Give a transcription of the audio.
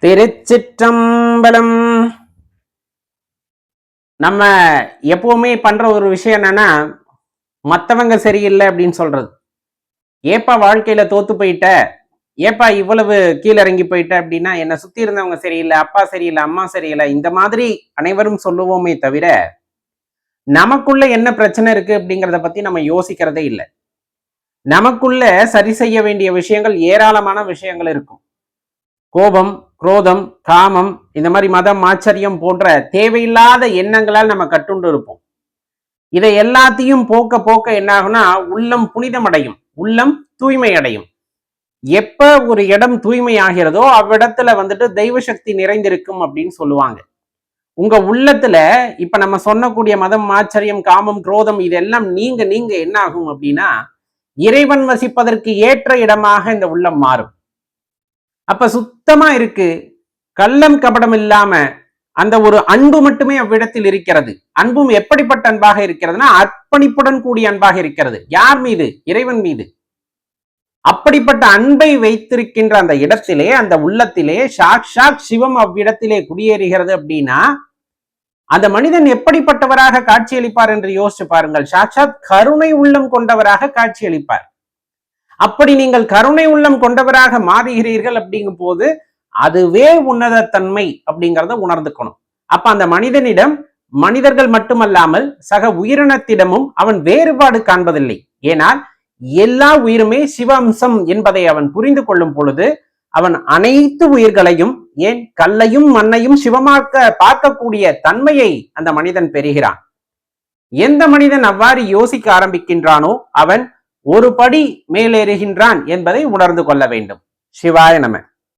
திருச்சிற்றம்பலம். நம்ம எப்பவுமே பண்ற ஒரு விஷயம் என்னன்னா, மத்தவங்க சரியில்லை அப்படின்னு சொல்றது. ஏப்பா வாழ்க்கையில தோத்து போயிட்ட, ஏப்பா இவ்வளவு கீழிறங்கி போயிட்ட அப்படின்னா, என்னை சுத்தி இருந்தவங்க சரியில்லை, அப்பா சரியில்லை, அம்மா சரியில்லை, இந்த மாதிரி அனைவரும் சொல்லுவோமே தவிர, நமக்குள்ள என்ன பிரச்சனை இருக்கு அப்படிங்கிறத பத்தி நம்ம யோசிக்கிறதே இல்லை. நமக்குள்ள சரி செய்ய வேண்டிய விஷயங்கள் ஏராளமான விஷயங்கள் இருக்கும். கோபம், குரோதம், காமம், இந்த மாதிரி மதம், ஆச்சரியம் போன்ற தேவையில்லாத எண்ணங்களால் நம்ம கட்டுண்டு இருப்போம். இதை எல்லாத்தையும் போக்க போக்க என்ன ஆகும்னா, உள்ளம் புனிதம் அடையும், உள்ளம் தூய்மை அடையும். எப்ப ஒரு இடம் தூய்மை ஆகிறதோ அவ்விடத்துல வந்துட்டு தெய்வ சக்தி நிறைந்திருக்கும் அப்படின்னு சொல்லுவாங்க. உங்க உள்ளத்துல இப்ப நம்ம சொன்னக்கூடிய மதம், ஆச்சரியம், காமம், குரோதம் இதெல்லாம் நீங்க நீங்க என்ன ஆகும் அப்படின்னா, இறைவன் வசிப்பதற்கு ஏற்ற இடமாக இந்த உள்ளம் மாறும். அப்ப சுத்தமா இருக்கு, கள்ளம் கபடம் இல்லாம அந்த ஒரு அன்பு மட்டுமே அவ்விடத்தில் இருக்கிறது. அன்பும் எப்படிப்பட்ட அன்பாக இருக்கிறதுனா, அர்ப்பணிப்புடன் கூடிய அன்பாக இருக்கிறது. யார் மீது? இறைவன் மீது. அப்படிப்பட்ட அன்பை வைத்திருக்கின்ற அந்த இடத்திலே, அந்த உள்ளத்திலே சாக்ஷாத் சிவம் அவ்விடத்திலே குடியேறுகிறது அப்படின்னா, அந்த மனிதன் எப்படிப்பட்டவராக காட்சியளிப்பார் என்று யோசிச்சு பாருங்கள். சாக்ஷாத் கருணை உள்ளம் கொண்டவராக காட்சியளிப்பார். அப்படி நீங்கள் கருணை உள்ளம் கொண்டவராக மாறுகிறீர்கள் அப்படிங்கும் போது அதுவே உன்னத தன்மை அப்படிங்கிறத உணர்ந்துக்கணும். அப்ப அந்த மனிதனிடம் மனிதர்கள் மட்டுமல்லாமல் சக உயிரினத்திடமும் அவன் வேறுபாடு காண்பதில்லை. ஏனால் எல்லா உயிருமே சிவ அம்சம் என்பதை அவன் புரிந்து கொள்ளும் பொழுது அவன் அனைத்து உயிர்களையும், ஏன் கல்லையும் மண்ணையும் சிவமாக்க பார்க்கக்கூடிய தன்மையை அந்த மனிதன் பெறுகிறான். எந்த மனிதன் அவ்வாறு யோசிக்க ஆரம்பிக்கின்றானோ அவன் ஒரு படி மேலேறுகின்றான் என்பதை உணர்ந்து கொள்ள வேண்டும். சிவாய நம.